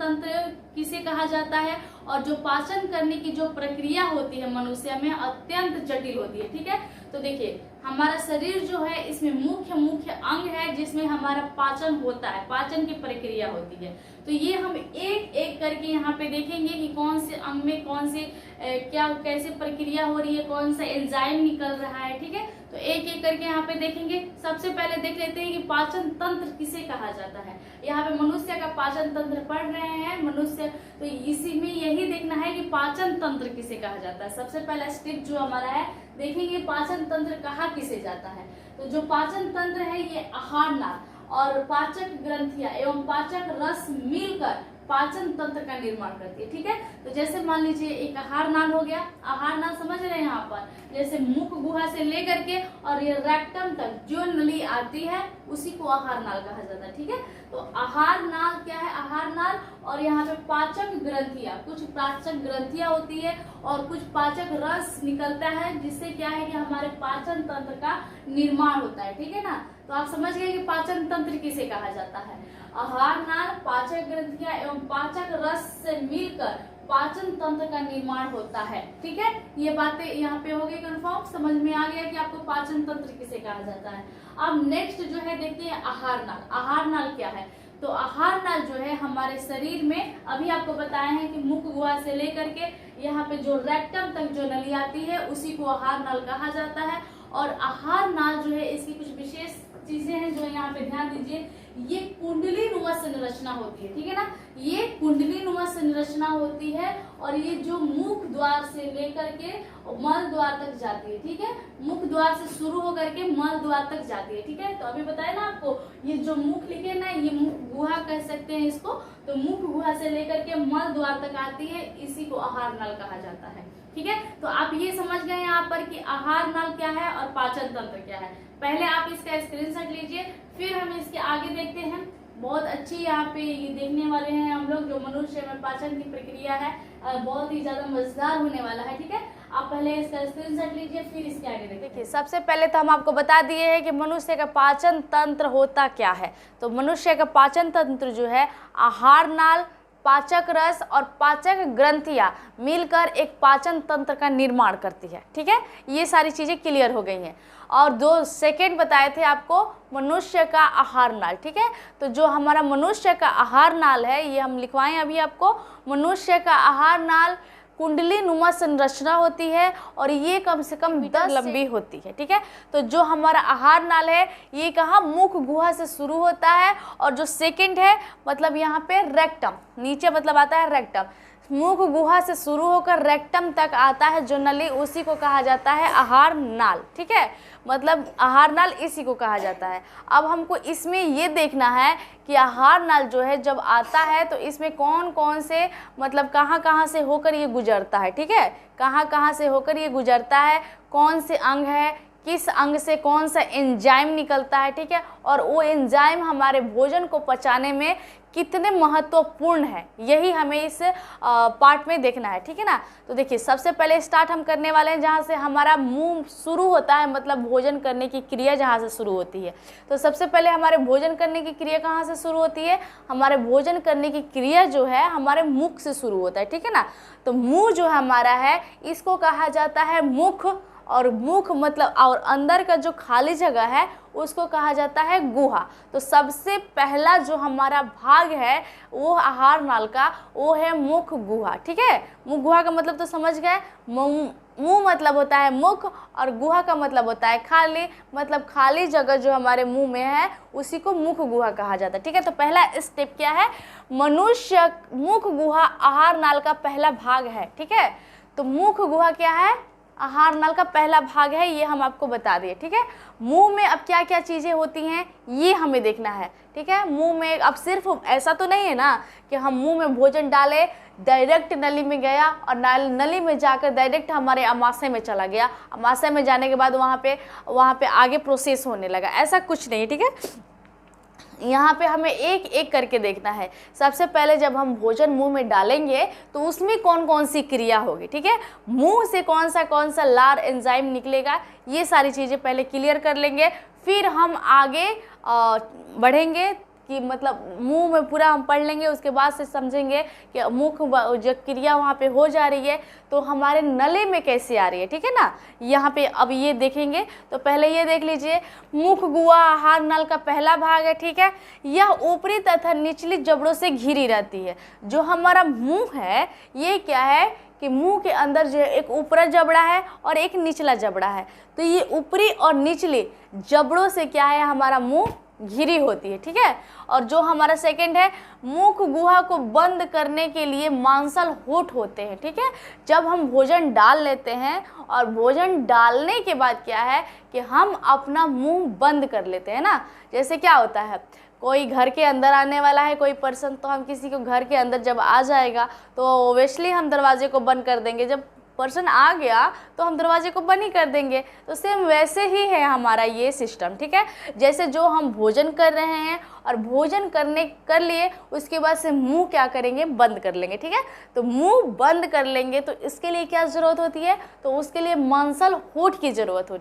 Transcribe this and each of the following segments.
तंत्र किसे कहा जाता है, और जो पाचन करने की जो प्रक्रिया होती है मनुष्य में अत्यंत जटिल होती है। ठीक है, तो देखिए हमारा शरीर जो है इसमें मुख्य अंग है जिसमें हमारा पाचन होता है, पाचन की प्रक्रिया होती है। तो ये हम एक एक करके यहाँ पे देखेंगे कि कौन से अंग में कौन से क्या कैसे प्रक्रिया हो रही है, कौन सा एंजाइम निकल रहा है। ठीक है, तो एक एक करके यहाँ पे देखेंगे। सबसे पहले देख लेते हैं कि पाचन तंत्र किसे कहा जाता है। यहाँ पे मनुष्य का पाचन तंत्र पढ़ रहे हैं मनुष्य, तो इसी में यही देखना है कि पाचन तंत्र किसे कहा जाता है। सबसे पहला स्टेप जो हमारा है देखेंगे पाचन तंत्र कहा किसे जाता है। तो जो पाचन तंत्र है ये आहार नाल और पाचक ग्रंथियां एवं पाचक रस मिलकर पाचन तंत्र का निर्माण करती है। ठीक है, तो जैसे मान लीजिए एक आहार नाल हो गया, आहार नाल समझ रहे हैं यहाँ पर, जैसे मुख गुहा से लेकर के और ये रेक्टम तक जो नली आती है उसी को आहार नाल कहा जाता है। ठीक है, तो आहार नाल क्या है, आहार नाल और यहाँ पे पाचक ग्रंथियां, कुछ पाचक ग्रंथियां होती है और कुछ पाचक रस निकलता है जिससे क्या है कि हमारे पाचन तंत्र का निर्माण होता है। ठीक है ना, तो आप समझ गए कि पाचन तंत्र किसे कहा जाता है। आहार नाल, पाचक ग्रंथियां एवं पाचक रस से मिलकर पाचन तंत्र का निर्माण होता है। ठीक है, ये बातें यहाँ पे हो गई कंफर्म, समझ में आ गया कि आपको पाचन तंत्र किसे कहा जाता है। अब नेक्स्ट जो है देखते हैं आहार नाल। आहार नाल क्या है, तो आहार नाल जो है हमारे शरीर में अभी आपको बताया है कि मुख गुहा से लेकर के यहाँ पे जो रेक्टम तक जो नली आती है उसी को आहार नाल कहा जाता है। और आहार नाल जो है इसकी कुछ विशेष चीजें हैं जो यहाँ पे ध्यान दीजिए, ये कुंडली नुमा संरचना होती है। ठीक है ना, ये कुंडली नुमा संरचना होती है और ये जो मुख द्वार से लेकर के मल द्वार तक जाती है। ठीक है, मुख द्वार से शुरू होकर के मल द्वार तक जाती है। ठीक है, तो अभी बताया ना आपको, ये जो मुख लिखे ना ये मुख गुहा कह सकते हैं इसको, तो मुख गुहा से लेकर के मल द्वार तक आती है, इसी को आहार नाल कहा जाता है। ठीक है, तो आप ये समझ गए यहाँ पर कि आहार नाल क्या है और पाचन तंत्र क्या है। पहले आप इसका स्क्रीनशॉट लीजिए, फिर हम इसके आगे देखते हैं। बहुत अच्छी यहाँ पे ये देखने वाले हैं हम लोग, जो मनुष्य में पाचन की प्रक्रिया है बहुत ही ज्यादा मजेदार होने वाला है। ठीक है, आप पहले इसका स्क्रीनशॉट लीजिए फिर इसके आगे देखिए। सबसे पहले तो हम आपको बता दिए हैं कि मनुष्य का पाचन तंत्र होता क्या है। तो मनुष्य का पाचन तंत्र जो है आहार नाल, पाचक रस और पाचक ग्रंथियां मिलकर एक पाचन तंत्र का निर्माण करती है। ठीक है, ये सारी चीजें क्लियर हो गई हैं। और 2 सेकेंड बताए थे आपको मनुष्य का आहार नाल। ठीक है, तो जो हमारा मनुष्य का आहार नाल है ये हम लिखवाएं अभी आपको। मनुष्य का आहार नाल कुंडली नुमा संरचना होती है और ये कम से कम 10 लंबी होती है। ठीक है, तो जो हमारा आहार नाल है ये कहाँ मुख गुहा से शुरू होता है और जो सेकंड है मतलब यहाँ पे रेक्टम, नीचे मतलब आता है रेक्टम, मुख गुहा से शुरू होकर रेक्टम तक आता है जो नली, उसी को कहा जाता है आहार नाल। ठीक है, मतलब आहार नाल इसी को कहा जाता है। अब हमको इसमें ये देखना है कि आहार नाल जो है जब आता है तो इसमें कौन कौन से मतलब कहाँ कहाँ से होकर ये गुजरता है। ठीक है, कहाँ कहाँ से होकर ये गुजरता है, कौन से अंग है, किस अंग से कौन सा एंजाइम निकलता है। ठीक है, और वो एंजाइम हमारे भोजन को पचाने में कितने महत्वपूर्ण है, यही हमें इस पार्ट में देखना है। ठीक है ना, तो देखिए सबसे पहले स्टार्ट हम करने वाले हैं जहाँ से हमारा मुंह शुरू होता है, मतलब भोजन करने की क्रिया जहाँ से शुरू होती है। तो सबसे पहले हमारे भोजन करने की क्रिया कहाँ से शुरू होती है, हमारे भोजन करने की क्रिया जो है हमारे मुख से शुरू होता है। ठीक है ना, तो मुंह जो हमारा है इसको कहा जाता है मुख, और मुख मतलब और अंदर का जो खाली जगह है उसको कहा जाता है गुहा। तो सबसे पहला जो हमारा भाग है वो आहार नाल का, वो है मुख गुहा। ठीक है, मुख गुहा का मतलब तो समझ गए, मुंह मतलब होता है मुख और गुहा का मतलब होता है खाली, मतलब खाली जगह जो हमारे मुंह में है उसी को मुख गुहा कहा जाता है। ठीक है, तो पहला स्टेप क्या है, मनुष्य मुख गुहा आहार नाल का पहला भाग है। ठीक है, तो मुख गुहा क्या है, आहार नाल का पहला भाग है, ये हम आपको बता दिए। ठीक है, मुंह में अब क्या क्या चीज़ें होती हैं ये हमें देखना है। ठीक है, मुंह में अब सिर्फ ऐसा तो नहीं है ना कि हम मुंह में भोजन डाले डायरेक्ट नली में गया और नली में जाकर डायरेक्ट हमारे अमाशय में चला गया, अमाशय में जाने के बाद वहाँ पे आगे प्रोसेस होने लगा, ऐसा कुछ नहीं। ठीक है, यहाँ पे हमें एक एक करके देखना है। सबसे पहले जब हम भोजन मुंह में डालेंगे तो उसमें कौन कौन सी क्रिया होगी। ठीक है, मुंह से कौन सा लार एंजाइम निकलेगा, ये सारी चीज़ें पहले क्लियर कर लेंगे, फिर हम आगे बढ़ेंगे कि मतलब मुंह में पूरा हम पढ़ लेंगे, उसके बाद से समझेंगे कि मुख जो क्रिया वहाँ पे हो जा रही है तो हमारे नले में कैसे आ रही है, ठीक है ना। यहाँ पे अब ये देखेंगे तो पहले ये देख लीजिए, मुख गुहा आहार नल का पहला भाग है, ठीक है। यह ऊपरी तथा निचली जबड़ों से घिरी रहती है। जो हमारा मुंह है ये क्या है कि मुंह के अंदर जो है एक ऊपरी जबड़ा है और एक निचला जबड़ा है, तो ये ऊपरी और निचली जबड़ों से क्या है हमारा मुंह घिरी होती है, ठीक है। और जो हमारा सेकंड है, मुख गुहा को बंद करने के लिए मांसल होठ होते हैं, ठीक है। जब हम भोजन डाल लेते हैं और भोजन डालने के बाद क्या है कि हम अपना मुंह बंद कर लेते हैं ना। जैसे क्या होता है, कोई घर के अंदर आने वाला है कोई पर्सन, तो हम किसी को घर के अंदर जब आ जाएगा तो ओबियसली हम दरवाजे को बंद कर देंगे। जब पर्सन आ गया तो हम दरवाजे को बंद ही कर देंगे। तो सेम वैसे ही है हमारा ये सिस्टम, ठीक है। जैसे जो हम भोजन कर रहे हैं और भोजन कर लिए उसके बाद से मुंह क्या करेंगे, बंद कर लेंगे, ठीक है। तो मुंह बंद कर लेंगे तो इसके लिए क्या ज़रूरत होती है, तो उसके लिए मांसल होठ की ज़रूरत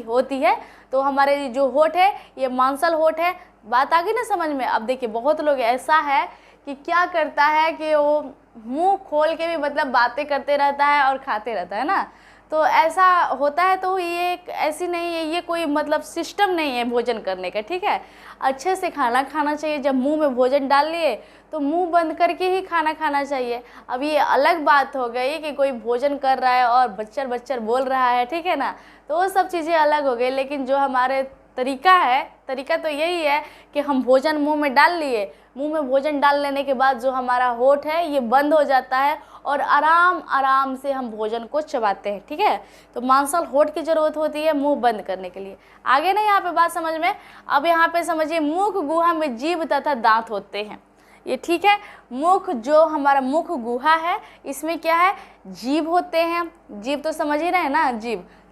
होती है। तो हमारे जो होठ है ये मांसल होठ है। बात आ गई ना समझ में। अब देखिए बहुत लोग ऐसा है कि क्या करता है कि वो मुंह खोल के भी मतलब बातें करते रहता है और खाते रहता है ना, तो ऐसा होता है। तो ये ऐसी नहीं है, ये कोई मतलब सिस्टम नहीं है भोजन करने का, ठीक है। अच्छे से खाना खाना चाहिए। जब मुंह में भोजन डाल लिए तो मुंह बंद करके ही खाना खाना चाहिए। अब ये अलग बात हो गई कि कोई भोजन कर रहा है और बच्चर बच्चर बोल रहा है, ठीक है ना, तो वो सब चीज़ें अलग हो गई। लेकिन जो हमारे तरीका तो यही है कि हम भोजन मुंह में डाल लिए, मुंह में भोजन डाल लेने के बाद जो हमारा होठ है ये बंद हो जाता है और आराम आराम से हम भोजन को चबाते हैं, ठीक है। तो मांसल होठ की ज़रूरत होती है मुंह बंद करने के लिए। आगे ना यहाँ पे बात समझ में। अब यहाँ पे समझिए, मुख गुहा में जीभ तथा दांत होते हैं, ये ठीक है। मुख जो हमारा मुख गुहा है इसमें क्या है, जीभ होते हैं। जीभ तो समझ ही रहे हैं ना,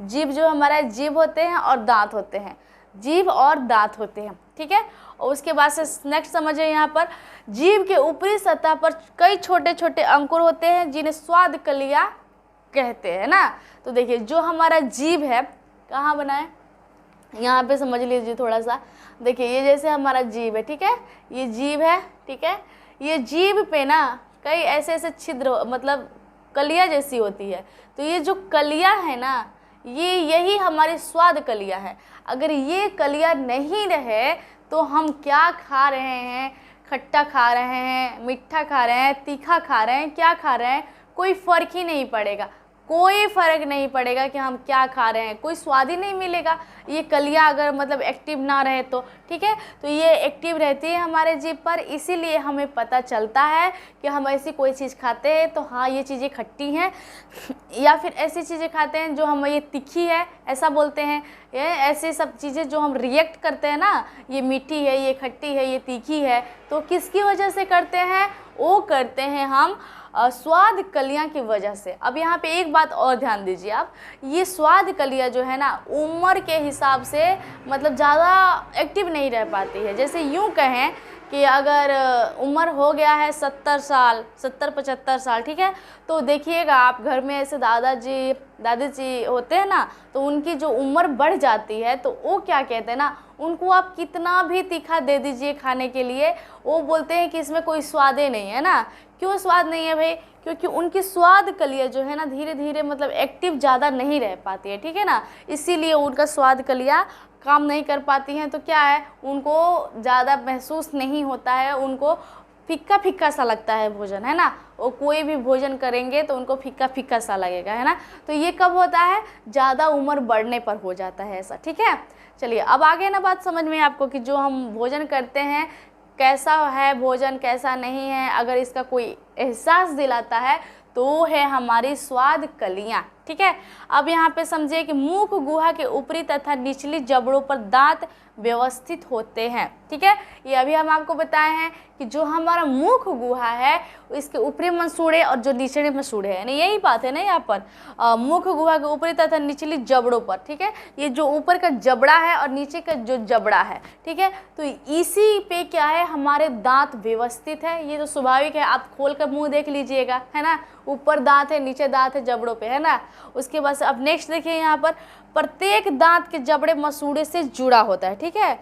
जीभ जो हमारा जीभ होते हैं और दांत होते हैं, जीभ और दांत होते हैं, ठीक है। और उसके बाद से नेक्स्ट समझिए, यहाँ पर जीभ के ऊपरी सतह पर कई छोटे छोटे अंकुर होते हैं जिन्हें स्वाद कलियाँ कहते हैं ना। तो देखिए जो हमारा जीभ है कहाँ बना है, यहाँ पे समझ लीजिए थोड़ा सा। देखिए ये जैसे हमारा जीभ है, ठीक है, ये जीभ है, ठीक है। ये जीभ पे ना कई ऐसे ऐसे छिद्र मतलब कलियाँ जैसी होती है। तो ये जो कलियाँ है ना यही हमारी स्वाद कलियाँ है। अगर ये कलियाँ नहीं रहे तो हम क्या खा रहे हैं, खट्टा खा रहे हैं, मीठा खा रहे हैं, तीखा खा रहे हैं, क्या खा रहे हैं, कोई फ़र्क ही नहीं पड़ेगा। कोई फ़र्क नहीं पड़ेगा कि हम क्या खा रहे हैं, कोई स्वाद ही नहीं मिलेगा। ये कलियाँ अगर मतलब एक्टिव ना रहे तो, ठीक है। तो ये एक्टिव रहती है हमारे जीभ पर, इसीलिए हमें पता चलता है कि हम ऐसी कोई चीज़ खाते हैं तो हाँ ये चीज़ें खट्टी हैं, या फिर ऐसी चीज़ें खाते हैं जो हम ये तीखी है ऐसा बोलते हैं। ये ऐसी सब चीज़ें जो हम रिएक्ट करते हैं ना, ये मीठी है, ये खट्टी है, ये तीखी है, तो किसकी वजह से करते हैं, वो करते हैं हम स्वाद कलियाँ की वजह से। अब यहाँ पे एक बात और ध्यान दीजिए आप, ये स्वाद कलियाँ जो है ना उम्र के हिसाब से मतलब ज़्यादा एक्टिव नहीं रह पाती है। जैसे यूँ कहें कि अगर उम्र हो गया है 70 साल 70-75 साल, ठीक है, तो देखिएगा आप घर में ऐसे दादाजी दादी होते हैं ना, तो उनकी जो उम्र बढ़ जाती है तो वो क्या कहते हैं ना, उनको आप कितना भी तीखा दे दीजिए खाने के लिए, वो बोलते हैं कि इसमें कोई स्वाद ही नहीं है ना। क्यों स्वाद नहीं है भाई, क्योंकि उनकी स्वाद कलियाँ जो है ना धीरे धीरे मतलब एक्टिव ज़्यादा नहीं रह पाती है, ठीक है ना, इसीलिए उनका स्वाद कलियाँ काम नहीं कर पाती हैं। तो क्या है, उनको ज़्यादा महसूस नहीं होता है, उनको फीका फीका सा लगता है भोजन, है ना। वो कोई भी भोजन करेंगे तो उनको फीका फीका सा लगेगा, है ना। तो ये कब होता है, ज़्यादा उम्र बढ़ने पर हो जाता है ऐसा, ठीक है। चलिए अब आगे ना बात समझ में आपको कि जो हम भोजन करते हैं कैसा है भोजन, कैसा नहीं है, अगर इसका कोई एहसास दिलाता है तो है हमारी स्वाद कलियाँ, ठीक है। अब यहाँ पे समझिए कि मुख गुहा के ऊपरी तथा निचली जबड़ों पर दांत व्यवस्थित होते हैं, ठीक है। ये अभी हम आपको बताए हैं कि जो हमारा मुख गुहा है इसके ऊपरी मसूड़े और जो निचले मसूड़े हैं, यही बात है ना यहाँ पर, मुख गुहा के ऊपरी तथा निचली जबड़ों पर, ठीक है। ये जो ऊपर का जबड़ा है और नीचे का जो जबड़ा है, ठीक है, तो इसी पे क्या है हमारे दांत व्यवस्थित है। ये तो स्वाभाविक है, आप खोल कर मुँह देख लीजिएगा, है ना, ऊपर दांत है नीचे दांत है जबड़ों पे, है ना। उसके बाद से अब नेक्स्ट देखिए यहाँ पर, प्रत्येक दांत के जबड़े मसूड़े से जुड़ा होता है, ठीक है।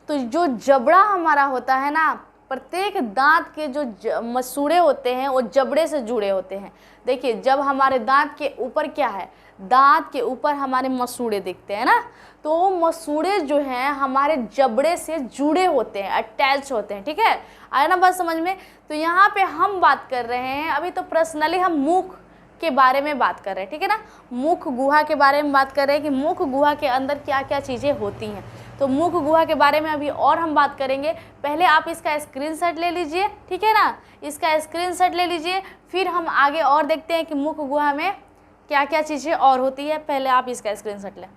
तो जो जबड़ा हमारा होता है ना प्रत्येक दांत के जो मसूड़े होते हैं वो जबड़े से जुड़े होते हैं। देखिए जब हमारे दांत के ऊपर क्या है, दांत के ऊपर हमारे मसूड़े दिखते हैं ना, तो वो मसूड़े जो हैं हमारे जबड़े से जुड़े होते हैं, अटैच होते हैं। ठीक है, आया ना बात समझ में। तो यहाँ पे हम बात कर रहे हैं अभी तो पर्सनली हम मुख के बारे में बात कर रहे हैं। ठीक है ना, मुख गुहा के बारे में बात कर रहे हैं कि मुख गुहा के अंदर क्या क्या चीज़ें होती हैं। तो मुख गुहा के बारे में अभी और हम बात करेंगे। पहले आप इसका स्क्रीनशॉट ले लीजिए, ठीक है ना, इसका स्क्रीनशॉट ले लीजिए, फिर हम आगे और देखते हैं कि मुख गुहा में क्या क्या चीज़ें और होती है। पहले आप इसका स्क्रीनशॉट लें।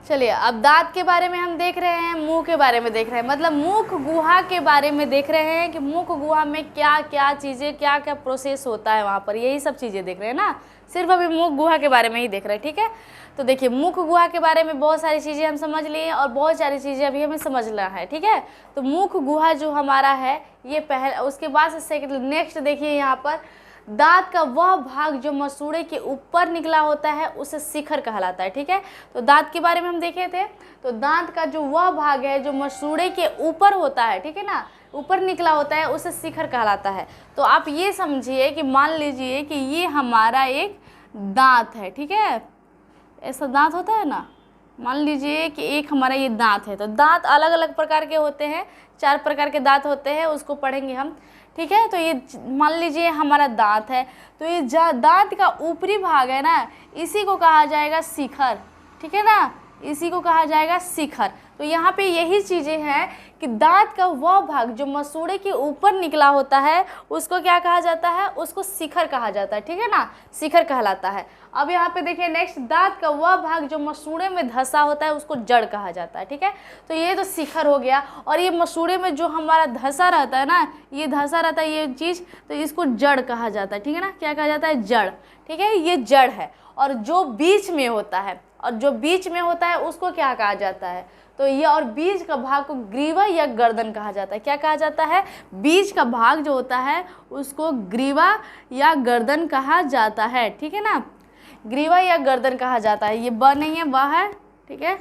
चलिए अब दांत के बारे में हम देख रहे हैं, मुंह के बारे में देख रहे हैं, मतलब मुख गुहा के बारे में देख रहे हैं कि मुख गुहा में क्या क्या चीज़ें, क्या क्या प्रोसेस होता है वहाँ पर, यही सब चीज़ें देख रहे हैं ना, सिर्फ अभी मुख गुहा के बारे में ही देख रहे हैं। ठीक है, तो देखिए मुख गुहा के बारे में बहुत सारी चीज़ें हम समझ लिए और बहुत सारी चीज़ें अभी हमें समझना है। ठीक है, तो मुख गुहा जो हमारा है ये पहले, उसके बाद सेकंड नेक्स्ट देखिए यहाँ पर दांत का वह भाग जो मसूड़े के ऊपर निकला होता है उसे शिखर कहलाता है। ठीक है, तो दांत के बारे में हम देखे थे, तो दांत का जो वह भाग है जो मसूड़े के ऊपर होता है, ठीक है ना, ऊपर निकला होता है, उसे शिखर कहलाता है। तो आप ये समझिए कि मान लीजिए कि ये हमारा एक दांत है। ठीक है, ऐसा दांत होता है ना, मान लीजिए कि एक हमारा ये दांत है। तो दांत अलग अलग प्रकार के होते हैं, 4 प्रकार के दांत होते हैं, उसको पढ़ेंगे हम। ठीक है, तो ये मान लीजिए हमारा दांत है, तो ये दांत का ऊपरी भाग है ना, इसी को कहा जाएगा शिखर। ठीक है ना, इसी को कहा जाएगा शिखर। तो यहाँ पे यही चीज़ें हैं कि दांत का वह भाग जो मसूड़े के ऊपर निकला होता है उसको क्या कहा जाता है, उसको शिखर कहा जाता है। ठीक है ना, शिखर कहलाता है। अब यहाँ पे देखिए नेक्स्ट, दांत का वह भाग जो मसूड़े में धंसा होता है उसको जड़ कहा जाता है। ठीक है, तो ये तो शिखर हो गया, और ये मसूड़े में जो हमारा धंसा रहता है ना, ये धंसा रहता है ये चीज़, तो इसको जड़ कहा जाता है। ठीक है ना, क्या कहा जाता है, जड़। ठीक है, ये जड़ है। और जो बीच में होता है, और जो बीच में होता है उसको क्या कहा जाता है, तो ये और बीच का भाग को ग्रीवा या गर्दन कहा जाता है। क्या कहा जाता है, बीच का भाग जो होता है उसको ग्रीवा या गर्दन कहा जाता है। ठीक है ना, ग्रीवा या गर्दन कहा जाता है, ये ब नहीं है, ब है। ठीक है,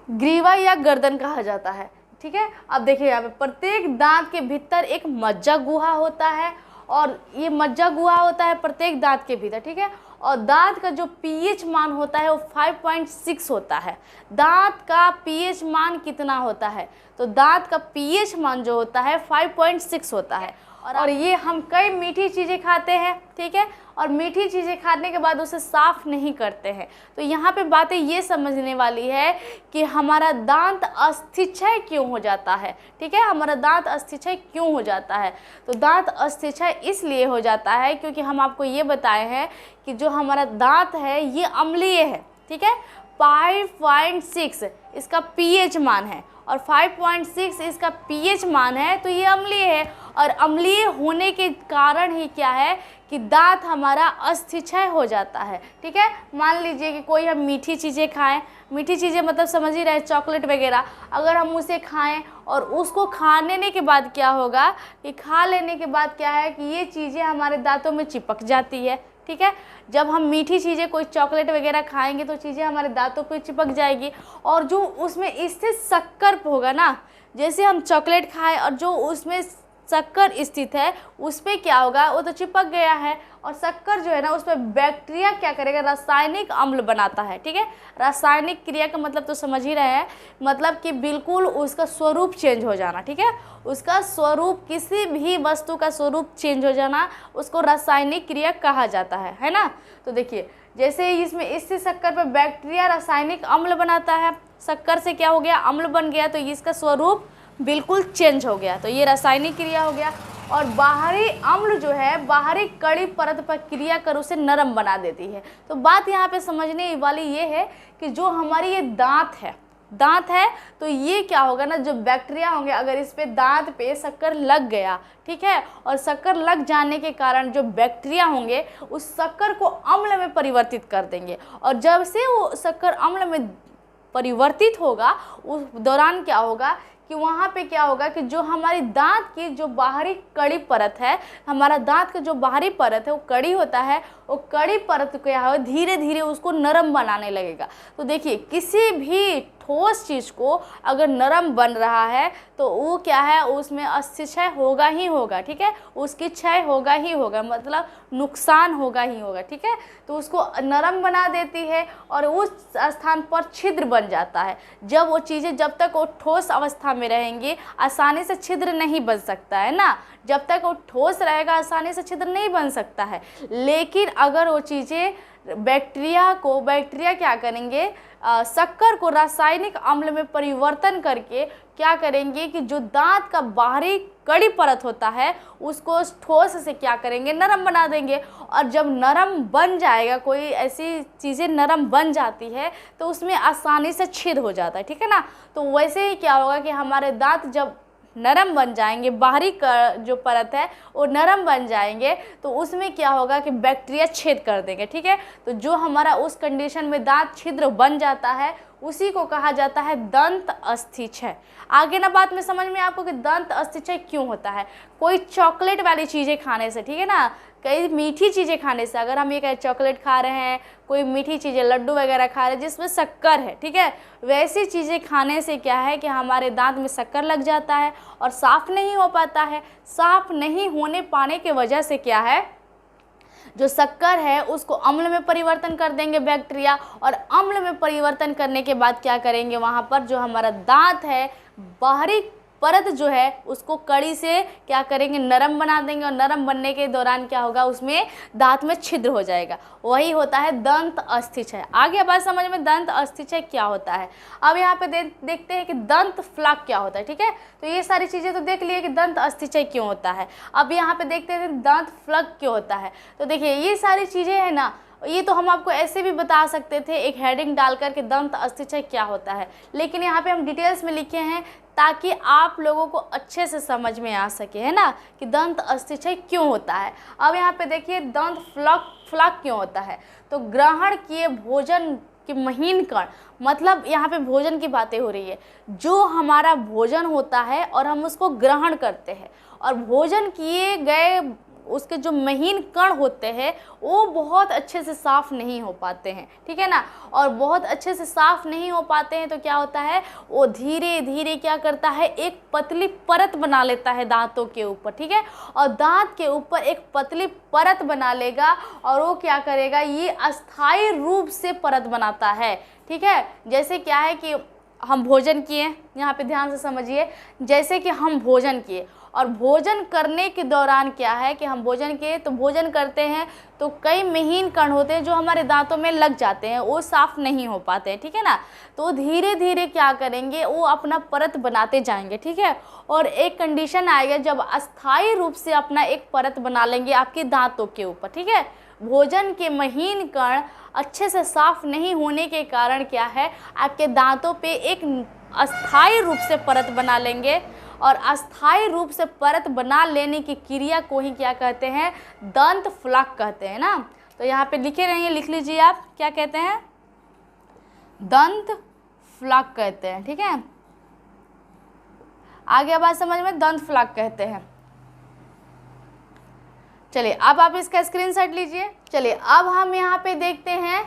ग्रीवा या गर्दन कहा जाता है। ठीक है, अब देखिए यहाँ पे प्रत्येक दांत के भीतर एक मज्जा गुहा होता है, और ये मज्जा गुहा होता है प्रत्येक दांत के भीतर। ठीक है, और दांत का जो पीएच मान होता है वो 5.6 होता है। दांत का पीएच मान कितना होता है, तो दांत का पीएच मान जो होता है 5.6 होता है। और ये हम कई मीठी चीज़ें खाते हैं। ठीक है, और मीठी चीज़ें खाने के बाद उसे साफ़ नहीं करते हैं। तो यहाँ पे बातें ये समझने वाली है कि हमारा दांत अस्थिक्षय क्यों हो जाता है। ठीक है, हमारा दांत अस्थिक्षय क्यों हो जाता है, तो दांत अस्थिक्षय इसलिए हो जाता है क्योंकि हम आपको ये बताए हैं कि जो हमारा दांत है ये अम्लीय है। ठीक है, 5.6 इसका पीएच मान है, और 5.6 इसका पीएच मान है, तो ये अम्लीय है। और अम्लीय होने के कारण ही क्या है कि दांत हमारा अस्थिक्षय हो जाता है। ठीक है, मान लीजिए कि कोई हम मीठी चीज़ें खाएं, मीठी चीज़ें मतलब समझ ही रहे, चॉकलेट वगैरह, अगर हम उसे खाएं और उसको खा लेने के बाद क्या होगा कि खा लेने के बाद क्या है कि ये चीज़ें हमारे दांतों में चिपक जाती है। ठीक है, जब हम मीठी चीज़ें कोई चॉकलेट वगैरह खाएंगे तो चीज़ें हमारे दांतों पे चिपक जाएगी, और जो उसमें स्थित शक्कर होगा ना, जैसे हम चॉकलेट खाएं और जो उसमें शक्कर स्थित है उस पर क्या होगा, वो तो चिपक गया है, और शक्कर जो है ना उस पर बैक्टीरिया क्या करेगा, रासायनिक अम्ल बनाता है। ठीक है, रासायनिक क्रिया का मतलब तो समझ ही रहे हैं, मतलब कि बिल्कुल उसका स्वरूप चेंज हो जाना। ठीक है, उसका स्वरूप, किसी भी वस्तु का स्वरूप चेंज हो जाना उसको रासायनिक क्रिया कहा जाता है ना। तो देखिए जैसे इसमें स्थित शक्कर पर बैक्टीरिया रासायनिक अम्ल बनाता है, शक्कर से क्या हो गया, अम्ल बन गया, तो इसका स्वरूप बिल्कुल चेंज हो गया, तो ये रासायनिक क्रिया हो गया। और बाहरी अम्ल जो है बाहरी कड़ी परत पर क्रिया कर उसे नरम बना देती है। तो बात यहाँ पे समझने वाली ये है कि जो हमारी ये दांत है तो ये क्या होगा ना, जो बैक्टीरिया होंगे अगर इस पे दांत पे शक्कर लग गया, ठीक है, और शक्कर लग जाने के कारण जो बैक्टीरिया होंगे उस शक्कर को अम्ल में परिवर्तित कर देंगे, और जब से वो शक्कर अम्ल में परिवर्तित होगा उस दौरान क्या होगा कि वहाँ पे क्या होगा कि जो हमारी दांत की जो बाहरी कड़ी परत है, हमारा दांत का जो बाहरी परत है वो कड़ी होता है, वो कड़ी परत क्या हो धीरे धीरे उसको नरम बनाने लगेगा। तो देखिए किसी भी ठोस चीज़ को अगर नरम बन रहा है तो वो क्या है, उसमें अस्थिक्षय होगा ही होगा, ठीक है, उसकी क्षय होगा ही होगा, मतलब नुकसान होगा ही होगा, ठीक है। तो उसको नरम बना देती है और उस स्थान पर छिद्र बन जाता है। जब वो चीज़ें, जब तक वो ठोस अवस्था में रहेंगी आसानी से छिद्र नहीं बन सकता है ना, जब तक वो ठोस रहेगा आसानी से छिद्र नहीं बन सकता है। लेकिन अगर वो चीज़ें बैक्टीरिया क्या करेंगे, शक्कर को रासायनिक अम्ल में परिवर्तन करके क्या करेंगे कि जो दांत का बाहरी कड़ी परत होता है उसको ठोस से क्या करेंगे, नरम बना देंगे। और जब नरम बन जाएगा, कोई ऐसी चीज़ें नरम बन जाती है तो उसमें आसानी से छेद हो जाता है, ठीक है ना। तो वैसे ही क्या होगा कि हमारे दांत जब नरम बन जाएंगे, बाहरी जो परत है वो नरम बन जाएंगे, तो उसमें क्या होगा कि बैक्टीरिया छेद कर देंगे, ठीक है। तो जो हमारा उस कंडीशन में दांत छिद्र बन जाता है उसी को कहा जाता है दंत अस्थिक्षय। आगे ना बात में समझ में आपको कि दंत अस्थिक्षय क्यों होता है। कोई चॉकलेट वाली चीज़ें खाने से, ठीक है ना, कई मीठी चीज़ें खाने से, अगर हम ये कहें चॉकलेट खा रहे हैं, कोई मीठी चीज़ें लड्डू वगैरह खा रहे हैं जिसमें शक्कर है, ठीक है, वैसी चीज़ें खाने से क्या है कि हमारे दांत में शक्कर लग जाता है और साफ़ नहीं हो पाता है। साफ़ नहीं होने पाने के वजह से क्या है, जो शक्कर है उसको अम्ल में परिवर्तन कर देंगे बैक्टीरिया, और अम्ल में परिवर्तन करने के बाद क्या करेंगे, वहाँ पर जो हमारा दांत है बाहरी परत जो है उसको कड़ी से क्या करेंगे, नरम बना देंगे। और नरम बनने के दौरान क्या होगा, उसमें दांत में छिद्र हो जाएगा, वही होता है दंत अस्थिक्षय। आगे बात समझ में दंत अस्थिक्षय क्या होता है। अब यहाँ पे देखते हैं कि दंत फ्लक क्या होता है, ठीक है। तो ये सारी चीज़ें तो देख लिए कि दंत अस्थिक्षय क्यों होता है। अब यहाँ पे देखते हैं दंत फ्लक क्यों होता है। तो देखिए ये सारी चीज़ें हैं ना, ये तो हम आपको ऐसे भी बता सकते थे एक हेडिंग डालकर के दंत अस्थिक्षय क्या होता है, लेकिन यहाँ पे हम डिटेल्स में लिखे हैं ताकि आप लोगों को अच्छे से समझ में आ सके, है ना, कि दंत अस्थिक्षय क्यों होता है। अब यहाँ पे देखिए दंत फ्लक क्यों होता है। तो ग्रहण किए भोजन के महीन कण, मतलब यहाँ पे भोजन की बातें हो रही है। जो हमारा भोजन होता है और हम उसको ग्रहण करते हैं, और भोजन किए गए उसके जो महीन कण होते हैं वो बहुत अच्छे से साफ़ नहीं हो पाते हैं, ठीक है ना। और बहुत अच्छे से साफ़ नहीं हो पाते हैं तो क्या होता है, वो धीरे धीरे क्या करता है, एक पतली परत बना लेता है दांतों के ऊपर, ठीक है। और दांत के ऊपर एक पतली परत बना लेगा और वो क्या करेगा, ये अस्थायी रूप से परत बनाता है, ठीक है। जैसे क्या है कि हम भोजन किए, यहाँ पे ध्यान से समझिए, जैसे कि हम भोजन किए और भोजन करने के दौरान क्या है कि हम भोजन किए तो भोजन करते हैं तो कई महीन कण होते हैं जो हमारे दांतों में लग जाते हैं, वो साफ़ नहीं हो पाते हैं, ठीक है ना। तो धीरे धीरे क्या करेंगे, वो अपना परत बनाते जाएंगे, ठीक है। और एक कंडीशन आएगा जब अस्थायी रूप से अपना एक परत बना लेंगे आपके दांतों के ऊपर, ठीक है। भोजन के महीन कण अच्छे से साफ़ नहीं होने के कारण क्या है, आपके दांतों पे एक अस्थायी रूप से परत बना लेंगे, और अस्थायी रूप से परत बना लेने की क्रिया को ही क्या कहते हैं, दंत फ्लक कहते हैं ना। तो यहाँ पे लिखे रहिए, लिख लीजिए आप, क्या कहते हैं, दंत फ्लक कहते हैं, ठीक है। आगे बात समझ में, दंत फ्लक कहते हैं। चलिए अब आप इसका स्क्रीनशॉट लीजिए। चलिए अब हम यहाँ पे देखते हैं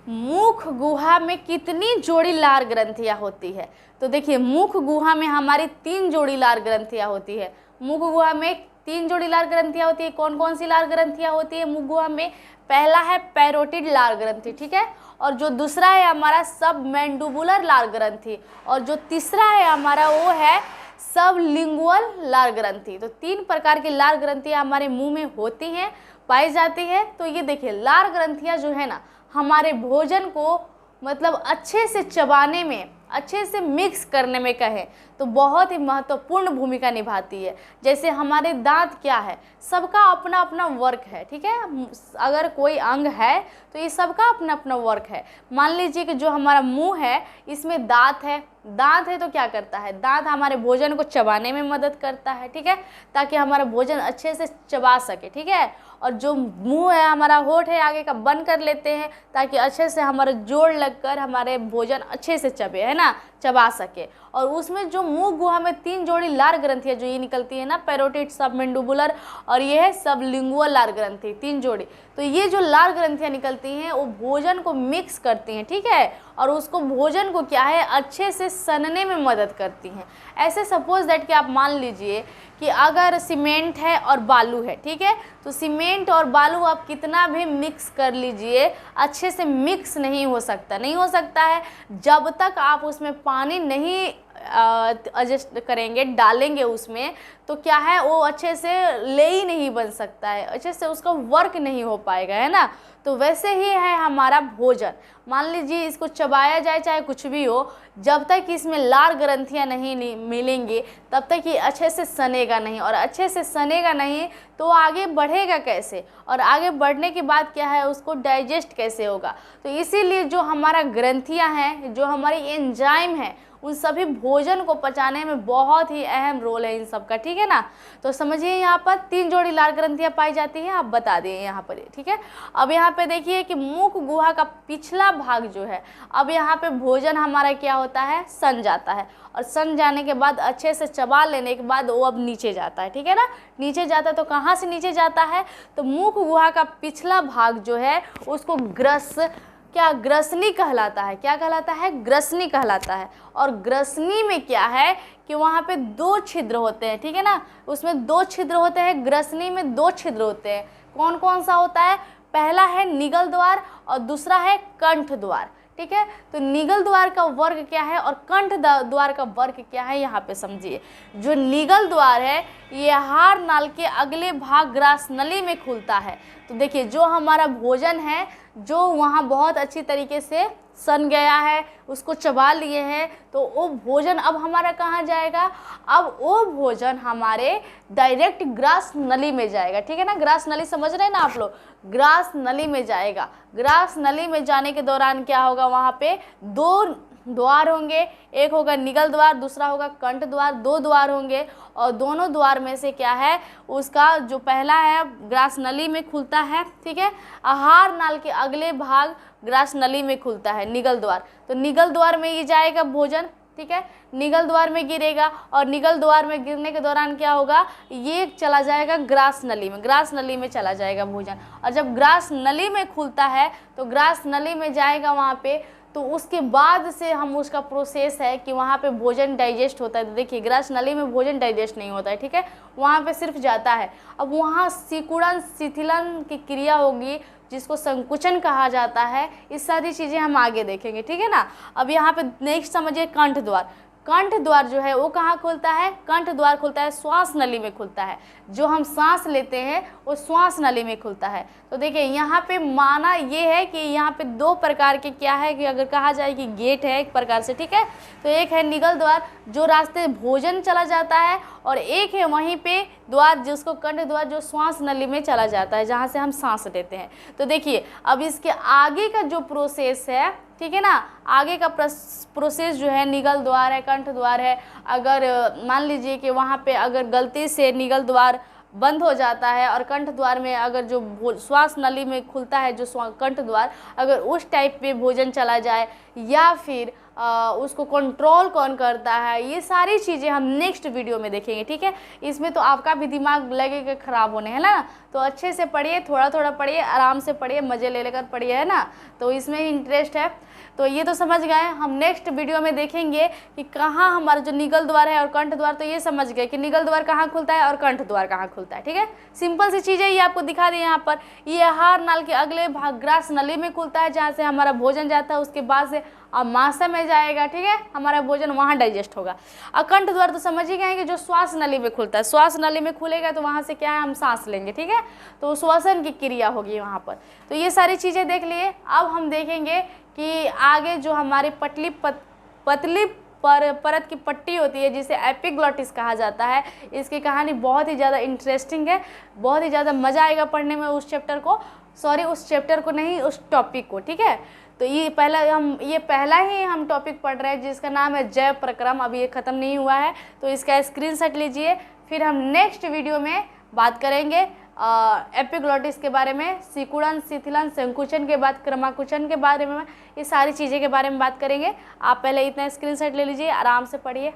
मुख गुहा में कितनी जोड़ी लार ग्रंथियाँ होती है। तो देखिए मुख गुहा में हमारी 3 जोड़ी लार ग्रंथियाँ होती है। मुख गुहा में 3 जोड़ी लार ग्रंथियाँ होती है। कौन कौन सी लार ग्रंथियाँ होती है मुख गुहा में? पहला है पैरोटिड लार ग्रंथि, ठीक है, और जो दूसरा है हमारा सबमैंडिबुलर लार ग्रंथि, और जो तीसरा है हमारा वो है सबलिंगुअल लार ग्रंथि। तो 3 प्रकार की लार ग्रंथियाँ हमारे मुंह में होती हैं, पाई जाती है। तो ये देखिए लार ग्रंथियाँ जो है ना, हमारे भोजन को मतलब अच्छे से चबाने में, अच्छे से मिक्स करने में कहें तो बहुत ही महत्वपूर्ण भूमिका निभाती है। जैसे हमारे दांत क्या है, सबका अपना अपना वर्क है, ठीक है। अगर कोई अंग है तो ये सबका अपना अपना वर्क है। मान लीजिए कि जो हमारा मुंह है इसमें दांत है, दांत है तो क्या करता है, दांत हमारे भोजन को चबाने में मदद करता है, ठीक है, ताकि हमारा भोजन अच्छे से चबा सके, ठीक है। और जो मुंह है हमारा, होठ है, आगे का बंद कर लेते हैं ताकि अच्छे से हमारा जोड़ लगकर हमारे भोजन अच्छे से चबे, है ना, चबा सके। और उसमें जो मुंह गुहा में 3 जोड़ी लार ग्रंथियाँ जो ये निकलती है ना, पैरोटिड, सबमैंडिबुलर और ये है सबलिंगुअल लार ग्रंथि, 3 जोड़ी। तो ये जो लार ग्रंथियाँ निकलती हैं वो भोजन को मिक्स करती हैं, ठीक है, और उसको भोजन को क्या है अच्छे से सनने में मदद करती हैं। ऐसे सपोज दैट कि आप मान लीजिए कि अगर सीमेंट है और बालू है, ठीक है, तो सीमेंट और बालू आप कितना भी मिक्स कर लीजिए अच्छे से मिक्स नहीं हो सकता है जब तक आप उसमें पानी नहीं एडजस्ट करेंगे, डालेंगे उसमें, तो क्या है वो अच्छे से ले ही नहीं बन सकता है, अच्छे से उसका वर्क नहीं हो पाएगा, है ना। तो वैसे ही है हमारा भोजन। मान लीजिए इसको चबाया जाए चाहे कुछ भी हो, जब तक इसमें लार ग्रंथियाँ नहीं मिलेंगी तब तक ये अच्छे से सनेगा नहीं, और अच्छे से सनेगा नहीं तो आगे बढ़ेगा कैसे, और आगे बढ़ने के बाद क्या है उसको डाइजेस्ट कैसे होगा। तो इसीलिए जो हमारा ग्रंथियाँ हैं, जो हमारी एंजाइम है, उन सभी भोजन को पचाने में बहुत ही अहम रोल है इन सब का, ठीक है ना। तो समझिए यहाँ पर 3 जोड़ी लार ग्रंथियाँ पाई जाती हैं, आप बता दिए यहाँ पर, ठीक है। अब यहाँ पे देखिए कि मुख गुहा का पिछला भाग जो है, अब यहाँ पे भोजन हमारा क्या होता है सन जाता है, और सन जाने के बाद अच्छे से चबा लेने के बाद वो अब नीचे जाता है, ठीक है ना। नीचे जाता है तो कहाँ से नीचे जाता है, तो मुख गुहा का पिछला भाग जो है उसको ग्रसनी कहलाता है। क्या कहलाता है? ग्रसनी कहलाता है। और ग्रसनी में क्या है कि वहाँ पे 2 छिद्र होते हैं, ठीक है ना, उसमें 2 छिद्र होते हैं, ग्रसनी में 2 छिद्र होते हैं। कौन कौन सा होता है? पहला है निगल द्वार और दूसरा है कंठ द्वार, ठीक है। तो निगल द्वार का वर्ग क्या है और कंठ द्वार का वर्ग क्या है, यहाँ पे समझिए। जो निगल द्वार है ये आहार नाल के अगले भाग ग्रास नली में खुलता है। तो देखिए जो हमारा भोजन है जो वहाँ बहुत अच्छी तरीके से सन गया है, उसको चबा लिए हैं, तो वो भोजन अब हमारा कहाँ जाएगा? अब वो भोजन हमारे डायरेक्ट ग्रास नली में जाएगा, ठीक है ना। ग्रास नली समझ रहे हैं ना आप लोग? ग्रास नली में जाएगा। ग्रास नली में जाने के दौरान क्या होगा, वहाँ पे 2 द्वार होंगे, एक होगा निगल द्वार, दूसरा होगा कंठ द्वार। 2 द्वार होंगे और दोनों द्वार में से क्या है उसका जो पहला है ग्रास नली में खुलता है, ठीक है। आहार नाल के अगले भाग ग्रास नली में खुलता है, निगल द्वार। तो निगल द्वार में ये जाएगा भोजन, ठीक है, निगल द्वार में गिरेगा और निगल द्वार में गिरने के दौरान क्या होगा, ये चला जाएगा ग्रास नली में, ग्रास नली में चला जाएगा भोजन। और जब ग्रास नली में खुलता है तो ग्रास नली में जाएगा वहाँ पे, तो उसके बाद से हम उसका प्रोसेस है कि वहाँ पे भोजन डाइजेस्ट होता है। तो देखिए ग्रास नली में भोजन डाइजेस्ट नहीं होता है, ठीक है, वहाँ पे सिर्फ जाता है। अब वहाँ सिकुड़न शिथिलन की क्रिया होगी जिसको संकुचन कहा जाता है। इस सारी चीज़ें हम आगे देखेंगे, ठीक है ना। अब यहाँ पे नेक्स्ट समझिए कंठ द्वार। कंठ द्वार जो है वो कहाँ खुलता है? कंठ द्वार खुलता है श्वास नली में खुलता है। जो हम सांस लेते हैं वो श्वास नली में खुलता है। तो देखिए यहाँ पे माना ये है कि यहाँ पे 2 प्रकार के क्या है कि अगर कहा जाए कि गेट है एक प्रकार से, ठीक है। तो एक है निगल द्वार जो रास्ते भोजन चला जाता है, और एक है वहीं पे द्वार जिसको कंठ द्वार जो श्वास नली में चला जाता है, जहाँ से हम सांस लेते हैं। तो देखिए अब इसके आगे का जो प्रोसेस है, ठीक है ना, आगे का प्रोसेस जो है निगल द्वार है, कंठ द्वार है। अगर मान लीजिए कि वहाँ पे अगर गलती से निगल द्वार बंद हो जाता है और कंठ द्वार में अगर जो श्वास नली में खुलता है जो कंठ द्वार, अगर उस टाइप पे भोजन चला जाए या फिर उसको कंट्रोल कौन करता है, ये सारी चीज़ें हम नेक्स्ट वीडियो में देखेंगे, ठीक है। इसमें तो आपका भी दिमाग लगेगा ख़राब होने, है ना। तो अच्छे से पढ़िए, थोड़ा थोड़ा पढ़िए, आराम से पढ़िए, मज़े ले लेकर पढ़िए, है ना। तो इसमें ही इंटरेस्ट है। तो ये तो समझ गए। हम नेक्स्ट वीडियो में देखेंगे कि कहाँ हमारा जो निगल द्वार है और कंठ द्वार, तो ये समझ गए कि निगल द्वार कहाँ खुलता है और कंठ द्वार कहाँ खुलता है, ठीक है। सिंपल सी चीज़ें ये आपको दिखा दी यहाँ पर। ये आहार नाल के अगले भाग ग्रास नली में खुलता है जहाँ से हमारा भोजन जाता है, उसके बाद से अमाशय में जाएगा, ठीक है, हमारा भोजन वहाँ डाइजेस्ट होगा। और कंठ द्वार तो समझ ही गए कि जो श्वास नली में खुलता है, श्वास नली में खुलेगा तो वहाँ से क्या है हम सांस लेंगे, ठीक है, तो श्वसन की क्रिया होगी वहाँ पर। तो ये सारी चीज़ें देख लिए। अब हम देखेंगे कि आगे जो हमारी पतली परत की पट्टी होती है जिसे एपिग्लॉटिस कहा जाता है, इसकी कहानी बहुत ही ज़्यादा इंटरेस्टिंग है, बहुत ही ज़्यादा मज़ा आएगा पढ़ने में उस चैप्टर को, उस चैप्टर को नहीं, उस टॉपिक को, ठीक है। तो ये पहला ही हम टॉपिक पढ़ रहे हैं जिसका नाम है जैव प्रक्रम। अभी ये ख़त्म नहीं हुआ है, तो इसका स्क्रीनशॉट लीजिए। फिर हम नेक्स्ट वीडियो में बात करेंगे एपिग्लॉटिस के बारे में, सिकुड़न शिथिलन संकुचन के बाद क्रमाकुचन के बारे में, ये सारी चीज़ें के बारे में बात करेंगे। आप पहले इतना स्क्रीनशॉट ले लीजिए, आराम से पढ़िए।